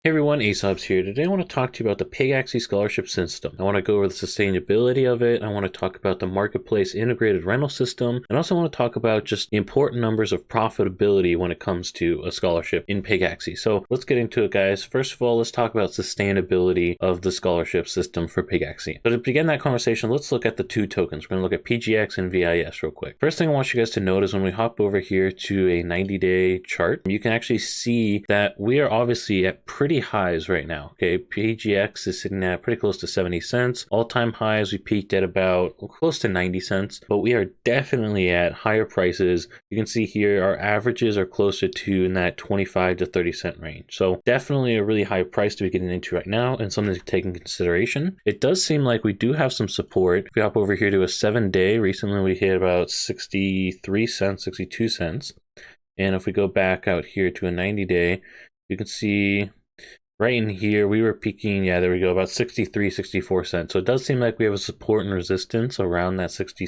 Hey everyone, Aesop's here. Today I want to talk to you about the Pegaxy Scholarship System. I want to go over the sustainability of it. I want to talk about the marketplace integrated rental system. And also want to talk about just the important numbers of profitability when it comes to a scholarship in Pegaxy. So let's get into it, guys. First of all, let's talk about sustainability of the scholarship system for Pegaxy. So to begin that conversation, let's look at the two tokens. We're going to look at PGX and VIS real quick. First thing I want you guys to note is when we hop over here to a 90-day chart, you can actually see that we are obviously at pretty highs right now. Okay, PGX is sitting at pretty close to 70 cents. All-time highs, we peaked at about close to 90 cents, but we are definitely at higher prices. You can see here our averages are closer to in that 25 to 30 cent range. So definitely a really high price to be getting into right now and something to take in consideration. It does seem like we do have some support. If we hop over here to a 7-day, recently we hit about 63 cents, 62 cents. And if we go back out here to a 90-day, you can see right in here, we were peaking, yeah, there we go, about 63, 64 cents. So it does seem like we have a support and resistance around that 60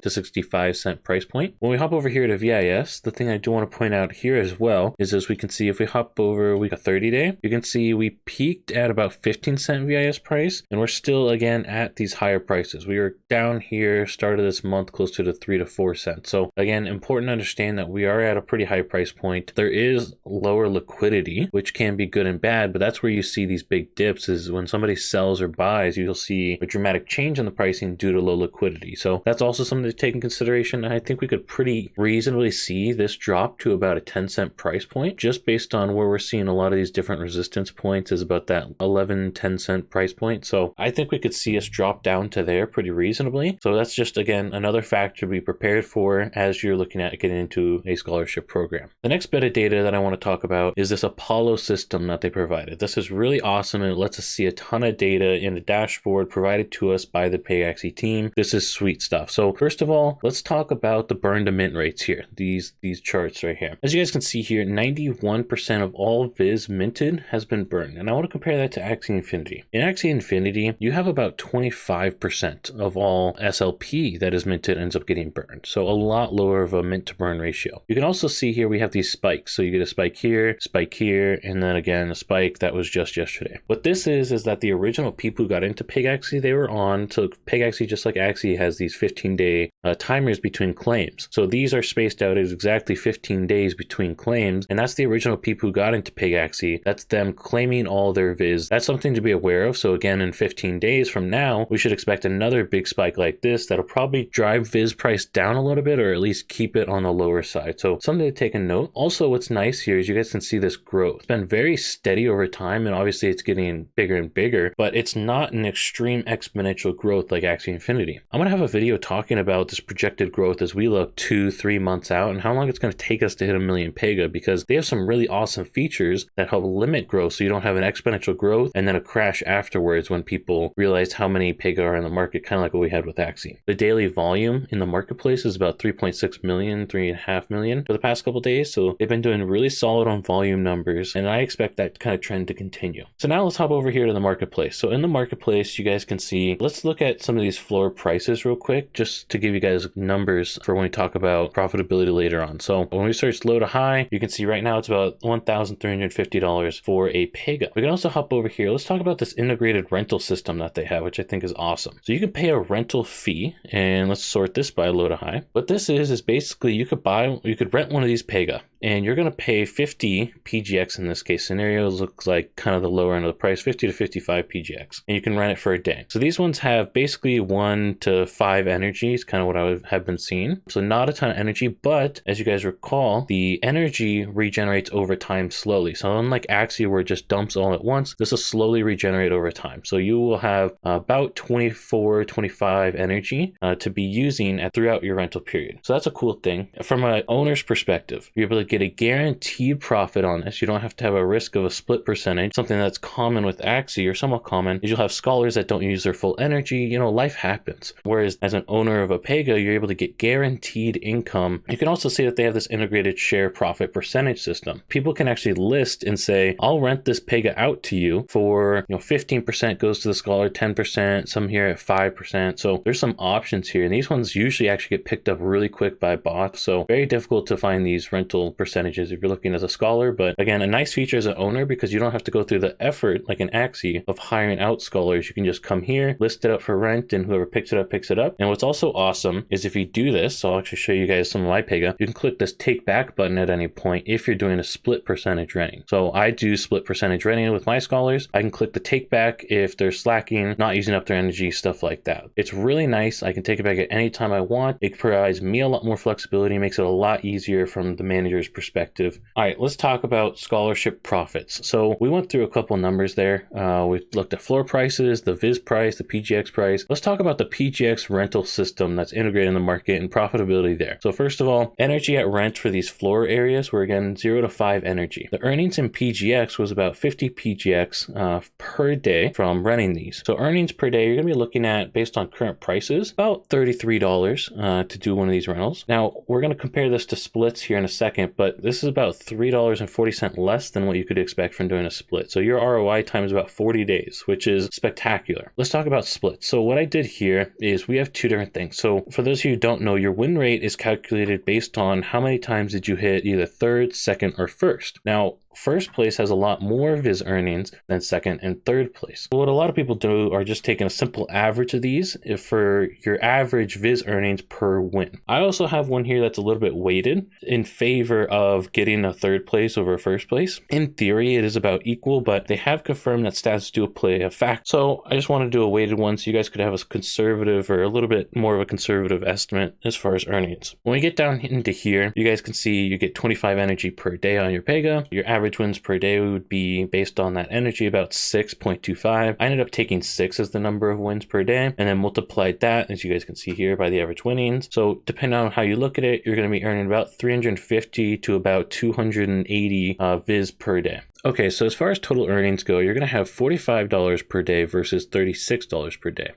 to 65 cent price point. When we hop over here to VIS, the thing I do want to point out here as well is, as we can see, if we hop over, we got 30-day, you can see we peaked at about 15 cent VIS price, and we're still, again, at these higher prices. We were down here, started this month closer to 3 to 4 cents. So again, important to understand that we are at a pretty high price point. There is lower liquidity, which can be good and bad, but that's where you see these big dips, is when somebody sells or buys, you'll see a dramatic change in the pricing due to low liquidity. So that's also something to take in consideration. I think we could pretty reasonably see this drop to about a 10-cent price point, just based on where we're seeing a lot of these different resistance points is about that 10 cent price point. So I think we could see us drop down to there pretty reasonably. So that's just, again, another factor to be prepared for as you're looking at getting into a scholarship program. The next bit of data that I want to talk about is this Apollo system that they provided. This is really awesome, and it lets us see a ton of data in a dashboard provided to us by the Pegaxy team. This is sweet stuff. So first of all, let's talk about the burn to mint rates here. These charts right here. As you guys can see here, 91% of all Viz minted has been burned. And I want to compare that to Axie Infinity. In Axie Infinity, you have about 25% of all SLP that is minted ends up getting burned. So a lot lower of a mint to burn ratio. You can also see here we have these spikes. So you get a spike here, and then again a spike that was just yesterday. What this is that the original people who got into Pegaxy, they were on, so Pegaxy, just like Axie, has these 15-day timers between claims. So these are spaced out as exactly 15 days between claims, and that's the original people who got into Pegaxy. That's them claiming all their Viz. That's something to be aware of. So again, in 15 days from now, we should expect another big spike like this that'll probably drive Viz price down a little bit, or at least keep it on the lower side. So something to take a note. Also, what's nice here is you guys can see this growth. It's been very steady over time, and obviously it's getting bigger and bigger, but it's not an extreme exponential growth like Axie Infinity. I'm gonna have a video talking about this projected growth as we look 2-3 months out and how long it's going to take us to hit 1 million Pega, because they have some really awesome features that help limit growth so you don't have an exponential growth and then a crash afterwards when people realize how many Pega are in the market, kind of like what we had with Axie. The daily volume in the marketplace is about 3.6 million, 3.5 million for the past couple days, so they've been doing really solid on volume numbers, and I expect that kind of trend to continue. So now let's hop over here to the marketplace. So in the marketplace, you guys can see, let's look at some of these floor prices real quick, just to give you guys numbers for when we talk about profitability later on. So when we search low to high, you can see right now it's about $1,350 for a Pega. We can also hop over here. Let's talk about this integrated rental system that they have, which I think is awesome. So you can pay a rental fee, and let's sort this by low to high. What this is basically you could rent one of these Pega, and you're going to pay 50 PGX in this case scenario. Looks like kind of the lower end of the price, 50 to 55 PGX, and you can rent it for a day. So these ones have basically 1 to 5 energy is kind of what I have been seeing. So not a ton of energy, but as you guys recall, the energy regenerates over time slowly. So unlike Axie where it just dumps all at once, this will slowly regenerate over time. So you will have about 24, 25 energy to be using throughout your rental period. So that's a cool thing. From an owner's perspective, you're able to get a guaranteed profit on this. You don't have to have a risk of a split percentage. Something that's common with Axie, or somewhat common, is you'll have scholars that don't use their full energy. You know, life happens. Whereas as an owner of a Pega, you're able to get guaranteed income. You can also see that they have this integrated share profit percentage system. People can actually list and say, I'll rent this Pega out to you for, 15% goes to the scholar, 10%, some here at 5%. So there's some options here. And these ones usually actually get picked up really quick by bots. So very difficult to find these rental percentages if you're looking as a scholar. But again, a nice feature as an owner, because you don't have to go through the effort like an Axie of hiring out scholars. You can just come here, list it up for rent, and whoever picks it up, picks it up. And what's also awesome is if you do this, so I'll actually show you guys some of my Pega, you can click this take back button at any point if you're doing a split percentage renting. So I do split percentage renting with my scholars. I can click the take back if they're slacking, not using up their energy, stuff like that. It's really nice. I can take it back at any time I want. It provides me a lot more flexibility, makes it a lot easier from the manager's perspective. All right, let's talk about scholarship profits. So we went through a couple numbers there. We looked at floor prices, the Viz price, the PGX price. Let's talk about the PGX rental system that's integrated in the market and profitability there. So first of all, energy at rent for these floor areas were again 0 to 5 energy. The earnings in PGX was about 50 PGX per day from renting these. So earnings per day, you're gonna be looking at, based on current prices, about $33 to do one of these rentals. Now, we're gonna compare this to splits here in a second, but this is about $3.40 less than what you could expect from doing a split. So your ROI time is about 40 days, which is spectacular. Let's talk about splits. So what I did here is we have two different things. So for those of you who don't know, your win rate is calculated based on how many times did you hit either third, second, or first. Now, first place has a lot more Viz earnings than second and third place. So what a lot of people do are just taking a simple average of these for your average Viz earnings per win. I also have one here that's a little bit weighted in favor of getting a third place over first place. In theory, it is about equal, but they have confirmed that stats do play a fact. So I just want to do a weighted one so you guys could have a conservative or a little bit more of a conservative estimate as far as earnings. When we get down into here, you guys can see you get 25 energy per day on your Pega. Your average wins per day would be, based on that energy, about 6.25. I ended up taking 6 as the number of wins per day and then multiplied that, as you guys can see here, by the average winnings. So depending on how you look at it, you're going to be earning about 350 to about 280 Viz per day. Okay, so as far as total earnings go, you're going to have $45 per day versus $36 per day.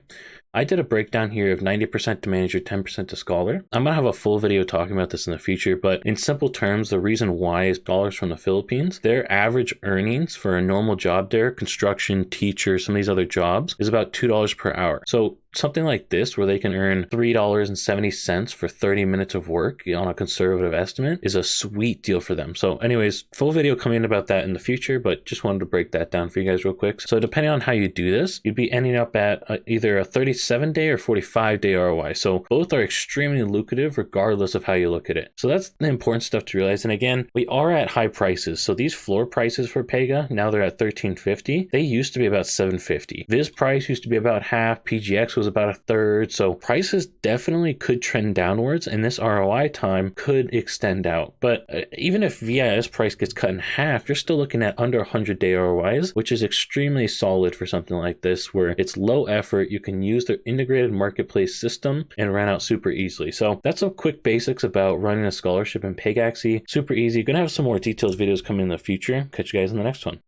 I did a breakdown here of 90% to manager, 10% to scholar. I'm going to have a full video talking about this in the future, but in simple terms, the reason why is scholars from the Philippines, their average earnings for a normal job there, construction, teacher, some of these other jobs, is about $2 per hour. So something like this, where they can earn $3.70 for 30 minutes of work on a conservative estimate, is a sweet deal for them. So anyways, full video coming about that in the future, but just wanted to break that down for you guys real quick. So depending on how you do this, you'd be ending up at either a 37-day or 45-day ROI. So both are extremely lucrative regardless of how you look at it. So that's the important stuff to realize. And again, we are at high prices. So these floor prices for Pega, now they're at $13.50. They used to be about $7.50. Viz price used to be about half. PGX was about a third. So prices definitely could trend downwards, and this ROI time could extend out. But even if VIS price gets cut in half, you're still looking at under 100-day ROIs, which is extremely solid for something like this, where it's low effort. You can use their integrated marketplace system and run out super easily. So that's some quick basics about running a scholarship in Pegaxy. Super easy. Gonna have some more detailed videos coming in the future. Catch you guys in the next one.